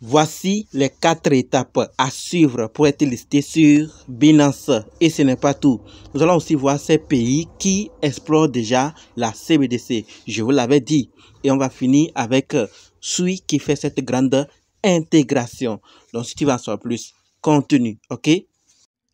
Voici les 4 étapes à suivre pour être listé sur Binance. Et ce n'est pas tout. Nous allons aussi voir ces pays qui explorent déjà la CBDC. Je vous l'avais dit. Et on va finir avec celui qui fait cette grande intégration. Donc si tu veux en savoir plus, continue, ok?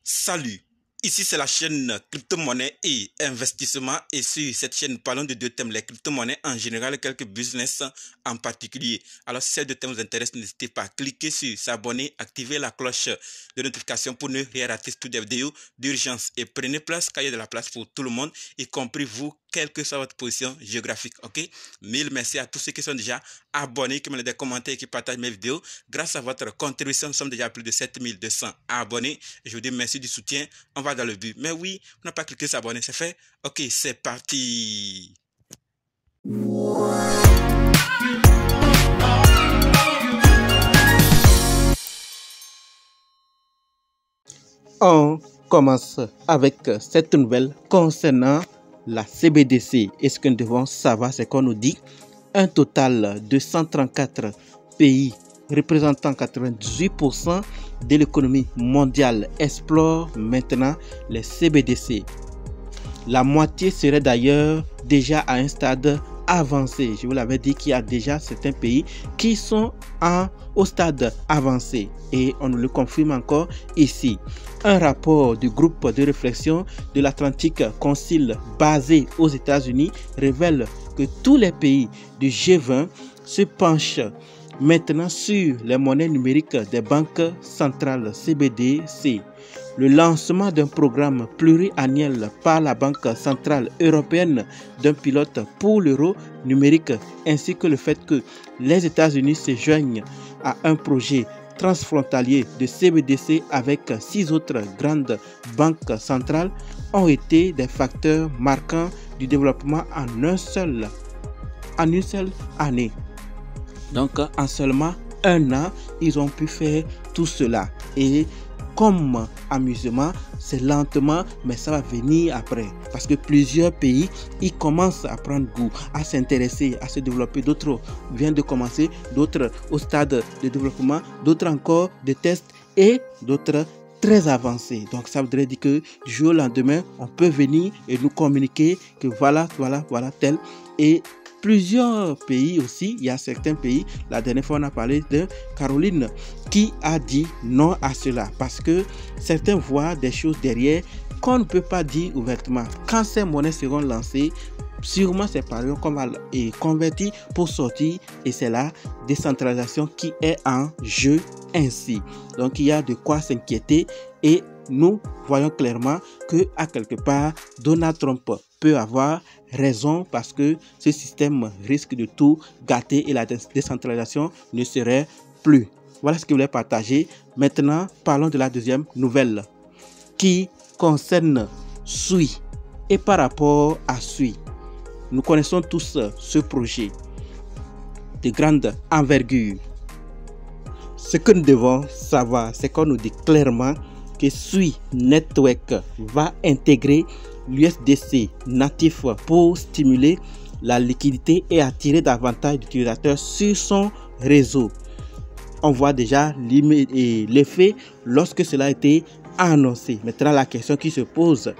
Salut, ici c'est la chaîne crypto-monnaie et investissement et sur cette chaîne parlons de 2 thèmes, les crypto-monnaies en général et quelques business en particulier. Alors si ces 2 thèmes vous intéressent, n'hésitez pas à cliquer sur s'abonner, activer la cloche de notification pour ne rien rater toutes les vidéos d'urgence et prenez place car il y a de la place pour tout le monde, y compris vous, quelle que soit votre position géographique, ok? Mille merci à tous ceux qui sont déjà abonnés, qui me laissent des commentaires et qui partagent mes vidéos. Grâce à votre contribution, nous sommes déjà à plus de 7200 abonnés. Je vous dis merci du soutien. On va dans le but. Mais oui, on n'a pas cliqué sur s'abonner, c'est fait? Ok, c'est parti. On commence avec cette nouvelle concernant la CBDC. Et ce que nous devons savoir, c'est qu'on nous dit un total de 134 pays représentant 98% de l'économie mondiale explorent maintenant les CBDC. La moitié serait d'ailleurs déjà à un stade avancé. Je vous l'avais dit qu'il y a déjà certains pays qui sont au stade avancé et on nous le confirme encore ici. Un rapport du groupe de réflexion de l'Atlantic Council basé aux États-Unis révèle que tous les pays du G20 se penchent maintenant sur les monnaies numériques des banques centrales CBDC. Le lancement d'un programme pluriannuel par la Banque centrale européenne d'un pilote pour l'euro numérique ainsi que le fait que les États-Unis se joignent à un projet transfrontalier de CBDC avec 6 autres grandes banques centrales ont été des facteurs marquants du développement en une seule année. Donc en seulement un an, ils ont pu faire tout cela. Et comme amusement, c'est lentement, mais ça va venir après. Parce que plusieurs pays, ils commencent à prendre goût, à s'intéresser, à se développer. D'autres viennent de commencer, d'autres au stade de développement, d'autres encore de tests et d'autres très avancés. Donc ça voudrait dire que du jour au lendemain, on peut venir et nous communiquer que voilà tel. Et plusieurs pays aussi, il y a certains pays, la dernière fois on a parlé de Caroline qui a dit non à cela parce que certains voient des choses derrière qu'on ne peut pas dire ouvertement. Quand ces monnaies seront lancées, sûrement ces parions qu'on va convertir pour sortir et c'est la décentralisation qui est en jeu ainsi. Donc il y a de quoi s'inquiéter et nous voyons clairement que à quelque part Donald Trump peut avoir raison parce que ce système risque de tout gâter et la décentralisation ne serait plus. Voilà ce que je voulais partager. Maintenant, parlons de la deuxième nouvelle qui concerne SUI. Et par rapport à SUI, nous connaissons tous ce projet de grande envergure. Ce que nous devons savoir, c'est qu'on nous dit clairement que SUI Network va intégrer l'USDC natif pour stimuler la liquidité et attirer davantage d'utilisateurs sur son réseau. On voit déjà l'effet lorsque cela a été annoncé. Maintenant, la question qui se pose,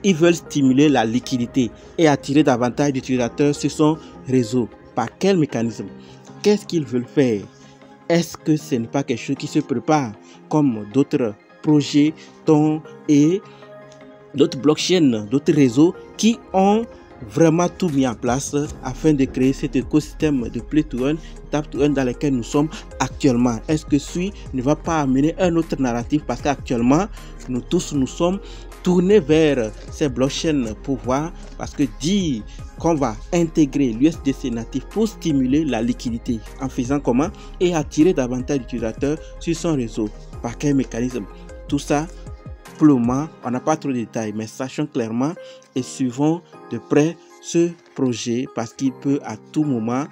ils veulent stimuler la liquidité et attirer davantage d'utilisateurs sur son réseau. Par quel mécanisme? Qu'est-ce qu'ils veulent faire? Est-ce que ce n'est pas quelque chose qui se prépare comme d'autres projets et d'autres blockchains, d'autres réseaux qui ont vraiment tout mis en place afin de créer cet écosystème de play to earn, tap to earn dans lequel nous sommes actuellement? Est-ce que SUI ne va pas amener un autre narratif parce qu'actuellement nous tous nous sommes tournés vers ces blockchains pour voir, parce que dire qu'on va intégrer l'USDC natif pour stimuler la liquidité en faisant comment et attirer davantage d'utilisateurs sur son réseau, par quel mécanisme? Tout ça, pour le moment, on n'a pas trop de détails, mais sachons clairement et suivons de près ce projet parce qu'il peut à tout moment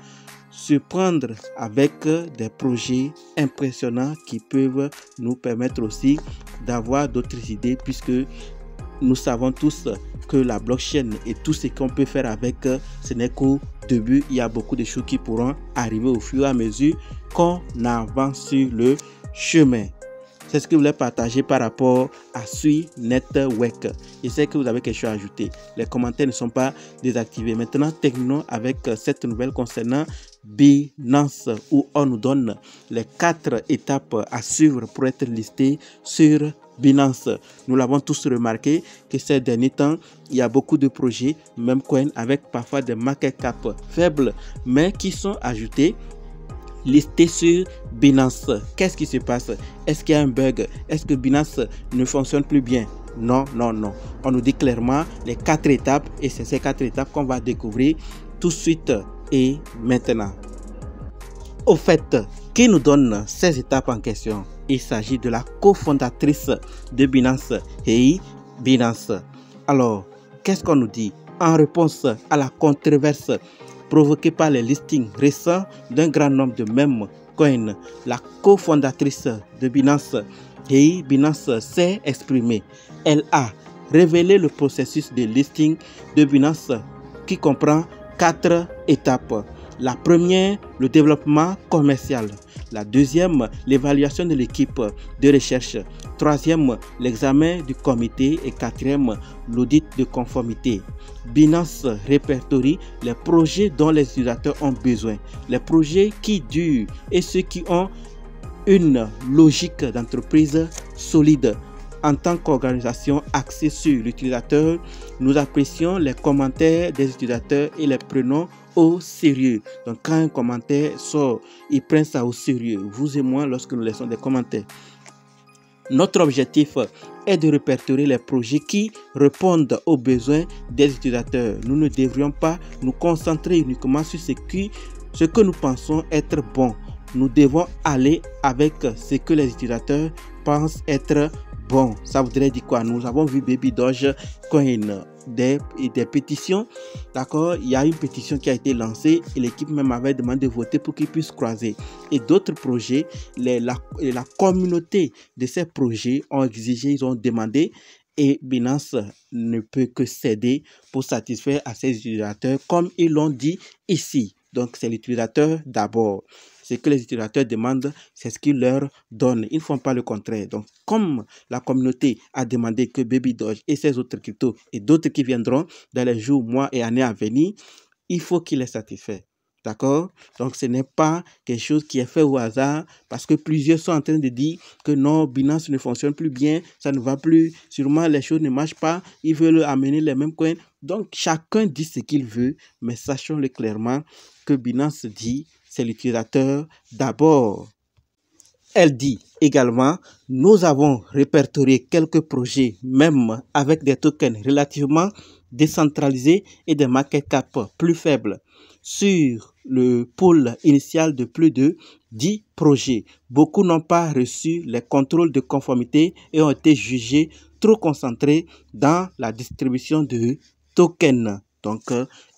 se prendre avec des projets impressionnants qui peuvent nous permettre aussi d'avoir d'autres idées puisque nous savons tous que la blockchain et tout ce qu'on peut faire avec, ce n'est qu'au début. Il y a beaucoup de choses qui pourront arriver au fur et à mesure qu'on avance sur le chemin. C'est ce que je voulais partager par rapport à Sui Network. Je sais que vous avez quelque chose à ajouter. Les commentaires ne sont pas désactivés. Maintenant, terminons avec cette nouvelle concernant Binance, où on nous donne les 4 étapes à suivre pour être listé sur Binance. Nous l'avons tous remarqué que ces derniers temps, il y a beaucoup de projets, même coin, avec parfois des market cap faibles, mais qui sont ajoutés, listé sur Binance. Qu'est-ce qui se passe? Est-ce qu'il y a un bug? Est-ce que Binance ne fonctionne plus bien? Non, non, non. On nous dit clairement les 4 étapes et c'est ces 4 étapes qu'on va découvrir tout de suite et maintenant. Au fait, qui nous donne ces étapes en question? Il s'agit de la cofondatrice de Binance, Hei Binance. Alors, qu'est-ce qu'on nous dit? En réponse à la controverse provoquée par les listings récents d'un grand nombre de meme coins, la cofondatrice de Binance, Hei Binance, s'est exprimée. Elle a révélé le processus de listing de Binance qui comprend 4 étapes. La première, le développement commercial. La deuxième, l'évaluation de l'équipe de recherche. Troisième, l'examen du comité. Et quatrième, l'audit de conformité. Binance répertorie les projets dont les utilisateurs ont besoin. Les projets qui durent et ceux qui ont une logique d'entreprise solide. En tant qu'organisation axée sur l'utilisateur, nous apprécions les commentaires des utilisateurs et les prenons au sérieux. Donc quand un commentaire sort, ils prennent ça au sérieux. Vous et moi, lorsque nous laissons des commentaires. Notre objectif est de répertorier les projets qui répondent aux besoins des utilisateurs. Nous ne devrions pas nous concentrer uniquement sur ce que nous pensons être bon. Nous devons aller avec ce que les utilisateurs pensent être bon. Ça voudrait dire quoi? Nous avons vu Baby Doge Coin, des pétitions. D'accord? Il y a une pétition qui a été lancée et l'équipe même avait demandé de voter pour qu'ils puissent croiser. Et d'autres projets, la communauté de ces projets ont exigé, ils ont demandé. Et Binance ne peut que céder pour satisfaire à ses utilisateurs comme ils l'ont dit ici. Donc c'est l'utilisateur d'abord. Ce que les utilisateurs demandent, c'est ce qu'ils leur donnent. Ils ne font pas le contraire. Donc, comme la communauté a demandé que Baby Doge et ses autres cryptos et d'autres qui viendront dans les jours, mois et années à venir, il faut qu'ils les satisfassent. D'accord? Donc, ce n'est pas quelque chose qui est fait au hasard parce que plusieurs sont en train de dire que non, Binance ne fonctionne plus bien, ça ne va plus, sûrement les choses ne marchent pas, ils veulent amener les mêmes coins. Donc, chacun dit ce qu'il veut, mais sachons-le clairement que Binance dit c'est l'utilisateur d'abord. Elle dit également, nous avons répertorié quelques projets, même avec des tokens relativement décentralisés et des market cap plus faibles. Sur le pool initial de plus de 10 projets, beaucoup n'ont pas reçu les contrôles de conformité et ont été jugés trop concentrés dans la distribution de tokens. Donc,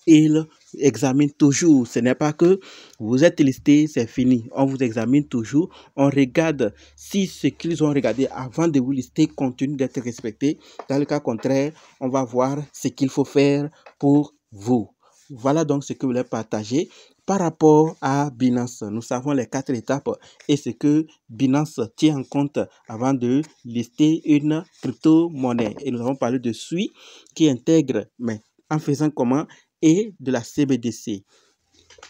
ils examinent toujours. Ce n'est pas que vous êtes listé, c'est fini. On vous examine toujours. On regarde si ce qu'ils ont regardé avant de vous lister continue d'être respecté. Dans le cas contraire, on va voir ce qu'il faut faire pour vous. Voilà donc ce que je voulais partager par rapport à Binance. Nous savons les 4 étapes et ce que Binance tient en compte avant de lister une crypto-monnaie. Et nous avons parlé de Sui qui intègre, mais en faisant comment, et de la CBDC.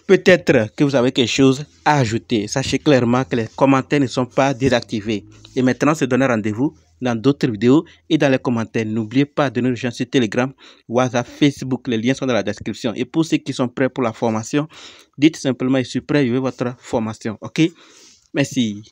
Peut-être que vous avez quelque chose à ajouter. Sachez clairement que les commentaires ne sont pas désactivés. Et maintenant, se donner rendez-vous dans d'autres vidéos et dans les commentaires. N'oubliez pas de nous rejoindre sur Telegram, WhatsApp, Facebook. Les liens sont dans la description. Et pour ceux qui sont prêts pour la formation, dites simplement, je suis prêt, je veux votre formation. OK? Merci.